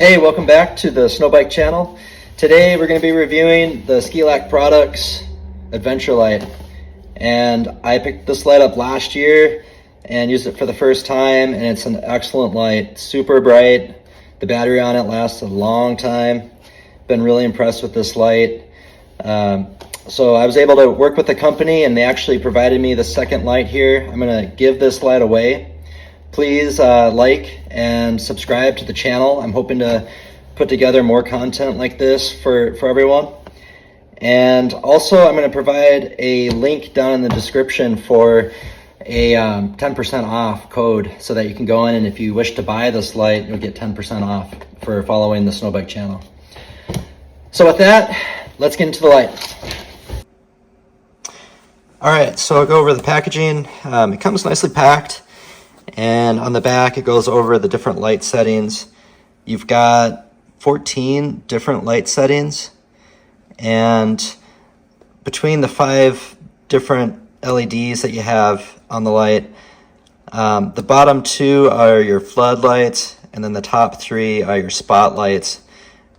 Hey, welcome back to the Snowbike channel. Today we're going to be reviewing the Skilak Products Adventure Light. And I picked this light up last year and used it for the first time, and it's an excellent light. Super bright. The battery on it lasts a long time. Been really impressed with this light. So I was able to work with the company, and they actually provided me the second light here. I'm going to give this light away. Please like and subscribe to the channel. I'm hoping to put together more content like this for everyone. And also I'm going to provide a link down in the description for a 10% off code so that you can go in, and if you wish to buy this light, you'll get 10% off for following the Snowbike channel. So with that, let's get into the light. All right, so I'll go over the packaging. It comes nicely packed. And on the back, it goes over the different light settings. You've got 14 different light settings. And between the 5 different LEDs that you have on the light, the bottom 2 are your floodlights, and then the top 3 are your spotlights.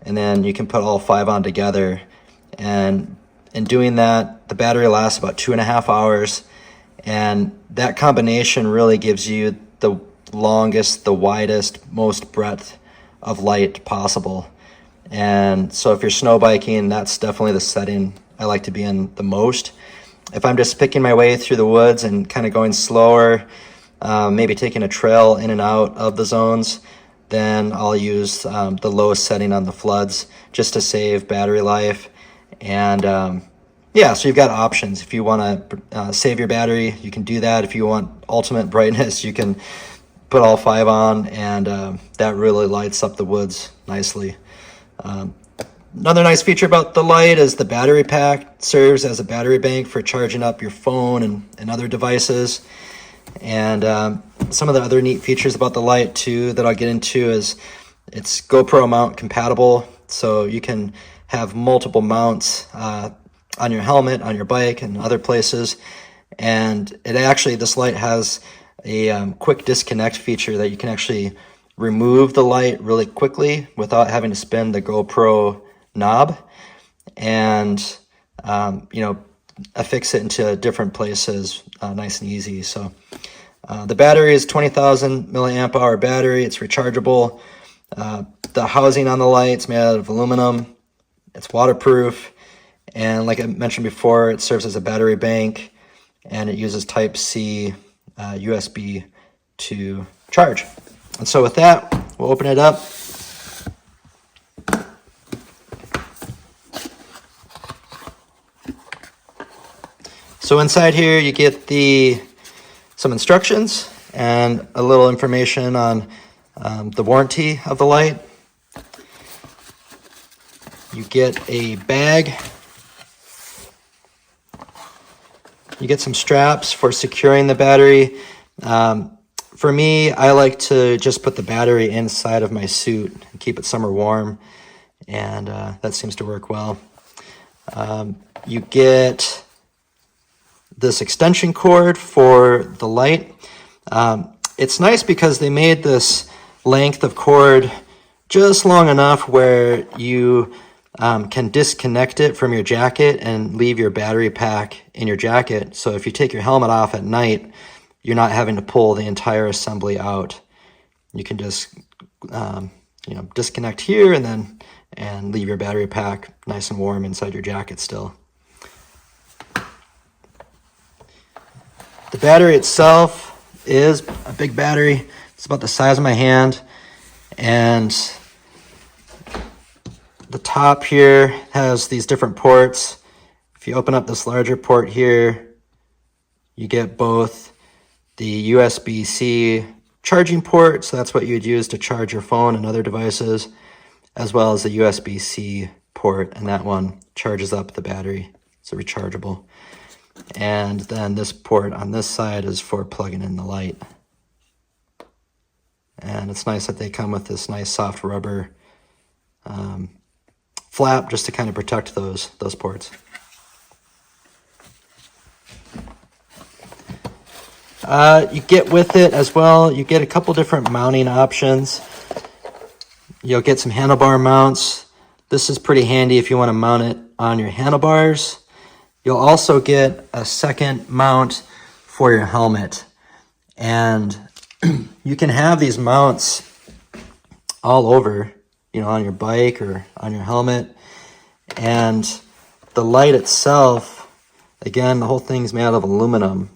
And then you can put all 5 on together. And in doing that, the battery lasts about 2.5 hours. And that combination really gives you the longest, the widest, most breadth of light possible. And so if you're snow biking, that's definitely the setting I like to be in the most. If I'm just picking my way through the woods and kind of going slower, maybe taking a trail in and out of the zones, then I'll use the lowest setting on the floods just to save battery life. And yeah, so you've got options. If you want to save your battery, you can do that. If you want ultimate brightness, you can put all 5 on, and that really lights up the woods nicely. Another nice feature about the light is the battery pack serves as a battery bank for charging up your phone and other devices. And some of the other neat features about the light too that I'll get into is it's GoPro mount compatible, so you can have multiple mounts on your helmet, on your bike, and other places. And it actually, this light has a quick disconnect feature that you can actually remove the light really quickly without having to spin the GoPro knob, and affix it into different places nice and easy. So the battery is 20,000 milliamp hour battery. It's rechargeable. The housing on the light is made out of aluminum. It's waterproof. And like I mentioned before, it serves as a battery bank, and it uses Type-C USB to charge. And so with that, we'll open it up. So inside here, you get some instructions and a little information on the warranty of the light. You get a bag. You get some straps for securing the battery. For me, I like to just put the battery inside of my suit and keep it summer warm, and that seems to work well. You get this extension cord for the light. It's nice because they made this length of cord just long enough where you can disconnect it from your jacket and leave your battery pack in your jacket. So if you take your helmet off at night, you're not having to pull the entire assembly out. You can just disconnect here and leave your battery pack nice and warm inside your jacket still. The battery itself is a big battery. It's about the size of my hand, and the top here has these different ports. If you open up this larger port here, you get both the USB-C charging port, so that's what you would use to charge your phone and other devices, as well as the USB-C port, and that one charges up the battery. It's a rechargeable. And then this port on this side is for plugging in the light. And it's nice that they come with this nice soft rubber flap just to kind of protect those ports. You get with it as well, you get a couple different mounting options. you'll get some handlebar mounts. This is pretty handy if you want to mount it on your handlebars. You'll also get a second mount for your helmet. And you can have these mounts all over, on your bike or on your helmet. And the light itself, again, the whole thing's made out of aluminum.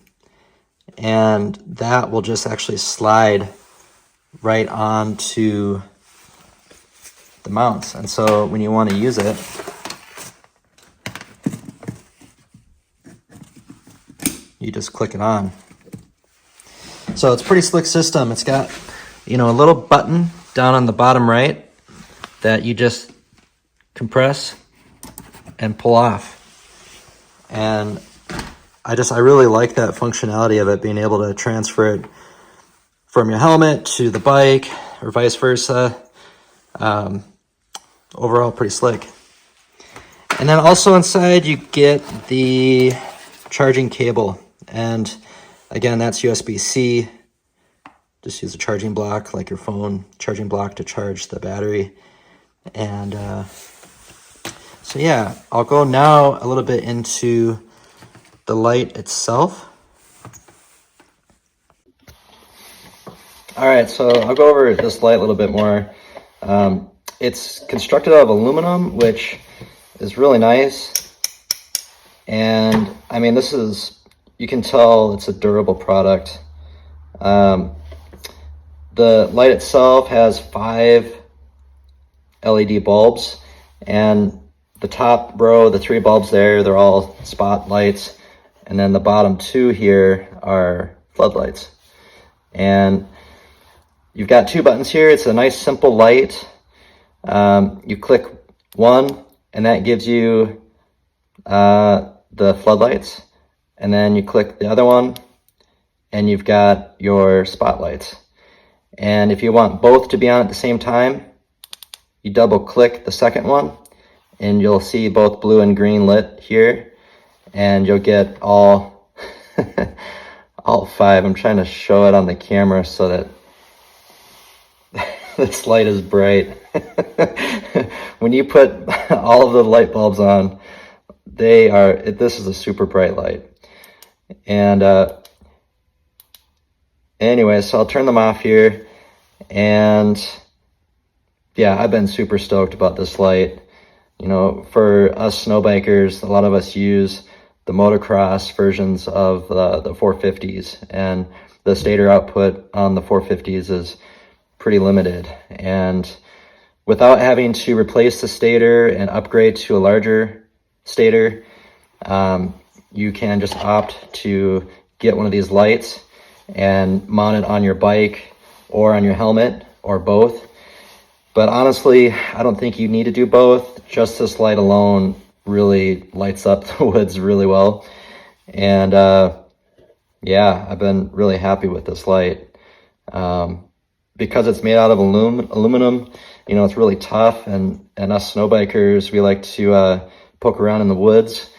And that will just actually slide right onto the mounts. And so when you want to use it, you just click it on. So it's a pretty slick system. It's got, a little button down on the bottom right that you just compress and pull off. And I really like that functionality of it, being able to transfer it from your helmet to the bike or vice versa. Overall, pretty slick. And then also inside you get the charging cable. And again, that's USB-C. Just use a charging block like your phone charging block to charge the battery. And so yeah, I'll go now a little bit into the light itself. All right, so I'll go over this light a little bit more. It's constructed out of aluminum, which is really nice. And I mean, you can tell it's a durable product. The light itself has 5 LED bulbs, and the top row, the 3 bulbs there, they're all spotlights. And then the bottom 2 here are floodlights. And you've got 2 buttons here. It's a nice simple light. You click one and that gives you the floodlights. And then you click the other one and you've got your spotlights. And if you want both to be on at the same time, you double click the second one and you'll see both blue and green lit here. And you'll get all 5. I'm trying to show it on the camera so that this light is bright. When you put all of the light bulbs on, this is a super bright light. And anyway, so I'll turn them off here. And yeah, I've been super stoked about this light. For us snow bikers, a lot of us use the motocross versions of the 450s, and the stator output on the 450s is pretty limited. And without having to replace the stator and upgrade to a larger stator, you can just opt to get one of these lights and mount it on your bike or on your helmet or both. But honestly, I don't think you need to do both. Just this light alone really lights up the woods really well. And yeah, I've been really happy with this light. Because it's made out of aluminum, it's really tough. And us snow bikers, we like to poke around in the woods.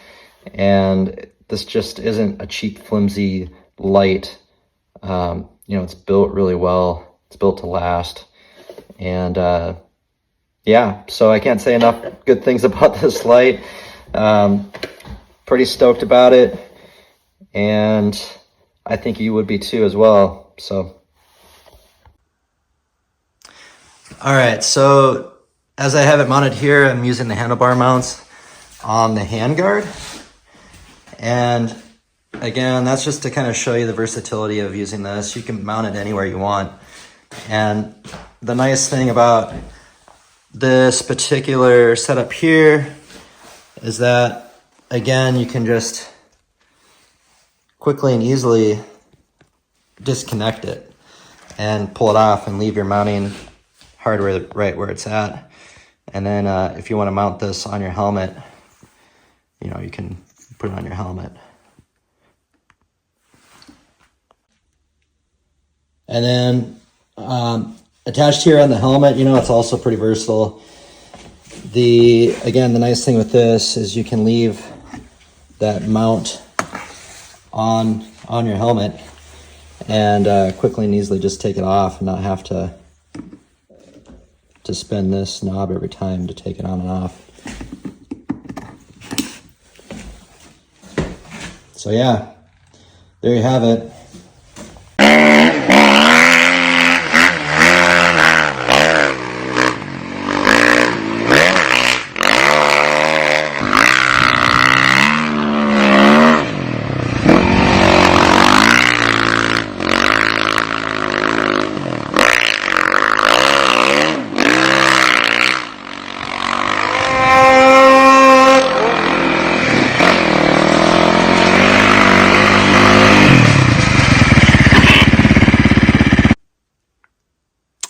And this just isn't a cheap, flimsy light. It's built really well. It's built to last. And yeah, so I can't say enough good things about this light. Pretty stoked about it. And I think you would be too as well. So. All right, so as I have it mounted here, I'm using the handlebar mounts on the handguard. And again, that's just to kind of show you the versatility of using this. You can mount it anywhere you want. And the nice thing about this particular setup here is that, again, you can just quickly and easily disconnect it and pull it off and leave your mounting hardware right where it's at. And then if you want to mount this on your helmet, you can put it on your helmet. And then attached here on the helmet, it's also pretty versatile. The nice thing with this is you can leave that mount on your helmet and quickly and easily just take it off and not have to to spin this knob every time to take it on and off. So yeah, there you have it.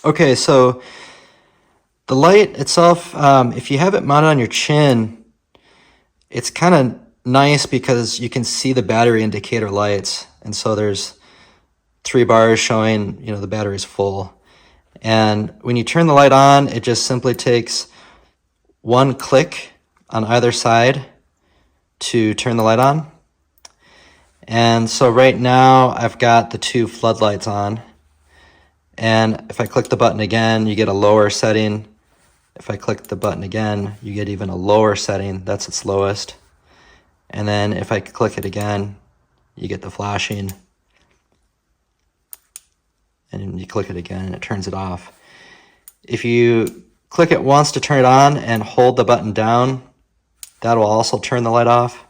Okay, so the light itself, if you have it mounted on your chin, it's kind of nice because you can see the battery indicator lights. And so there's 3 bars showing, the battery's full. And when you turn the light on, it just simply takes 1 click on either side to turn the light on. And so right now I've got the 2 floodlights on. And if I click the button again, you get a lower setting. If I click the button again, you get even a lower setting. That's its lowest. And then if I click it again, you get the flashing. And you click it again and it turns it off. If you click it once to turn it on and hold the button down, that will also turn the light off.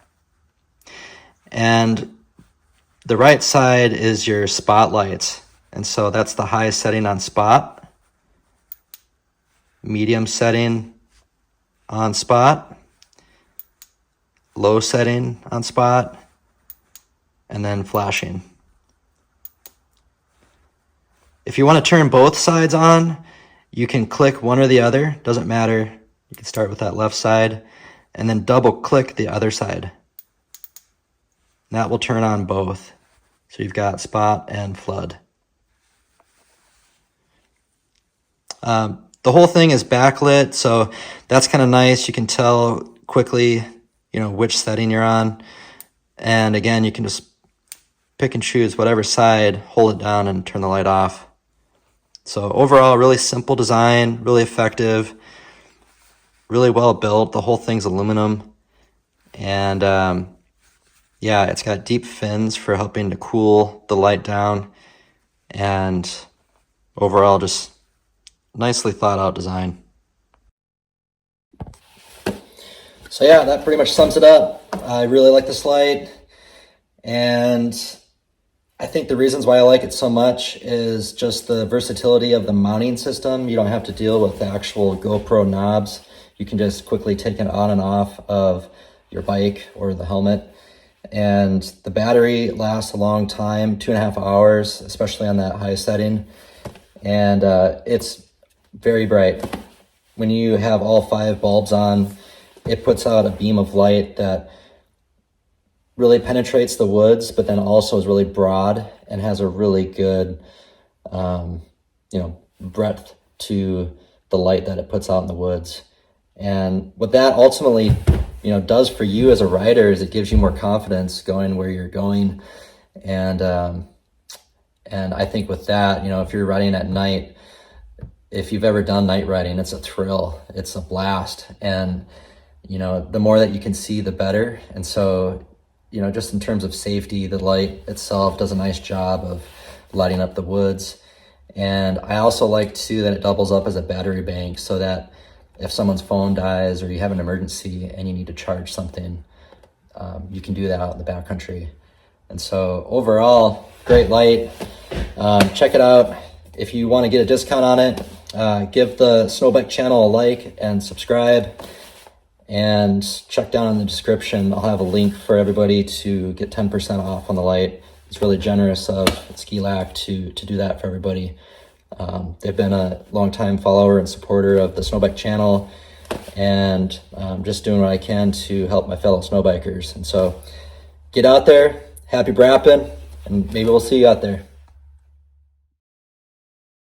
And the right side is your spotlights. And so that's the highest setting on spot, medium setting on spot, low setting on spot, and then flashing. If you want to turn both sides on, you can click one or the other, doesn't matter. You can start with that left side and then double click the other side. And that will turn on both. So you've got spot and flood. The whole thing is backlit, so that's kind of nice. You can tell quickly, which setting you're on. And again, you can just pick and choose whatever side, hold it down and turn the light off. So overall, really simple design, really effective, really well built. The whole thing's aluminum. And yeah, it's got deep fins for helping to cool the light down. And overall, just nicely thought out design. So yeah, that pretty much sums it up. I really like this light, and I think the reasons why I like it so much is just the versatility of the mounting system. You don't have to deal with the actual GoPro knobs. You can just quickly take it on and off of your bike or the helmet. And the battery lasts a long time, 2.5 hours, especially on that high setting. And it's very bright. When you have all 5 bulbs on, it puts out a beam of light that really penetrates the woods, but then also is really broad and has a really good, breadth to the light that it puts out in the woods. And what that ultimately, does for you as a rider is it gives you more confidence going where you're going. And I think with that, if you're riding at night, if you've ever done night riding, it's a thrill, it's a blast. And, the more that you can see, the better. And so, just in terms of safety, the light itself does a nice job of lighting up the woods. And I also like too that it doubles up as a battery bank so that if someone's phone dies or you have an emergency and you need to charge something, you can do that out in the backcountry. And so overall, great light. Check it out. If you want to get a discount on it, give the Snowbike channel a like and subscribe. And check down in the description. I'll have a link for everybody to get 10% off on the light. It's really generous of Skilak to do that for everybody. They've been a long-time follower and supporter of the Snowbike channel, and I'm just doing what I can to help my fellow snowbikers. And so get out there, happy brapping, and maybe we'll see you out there.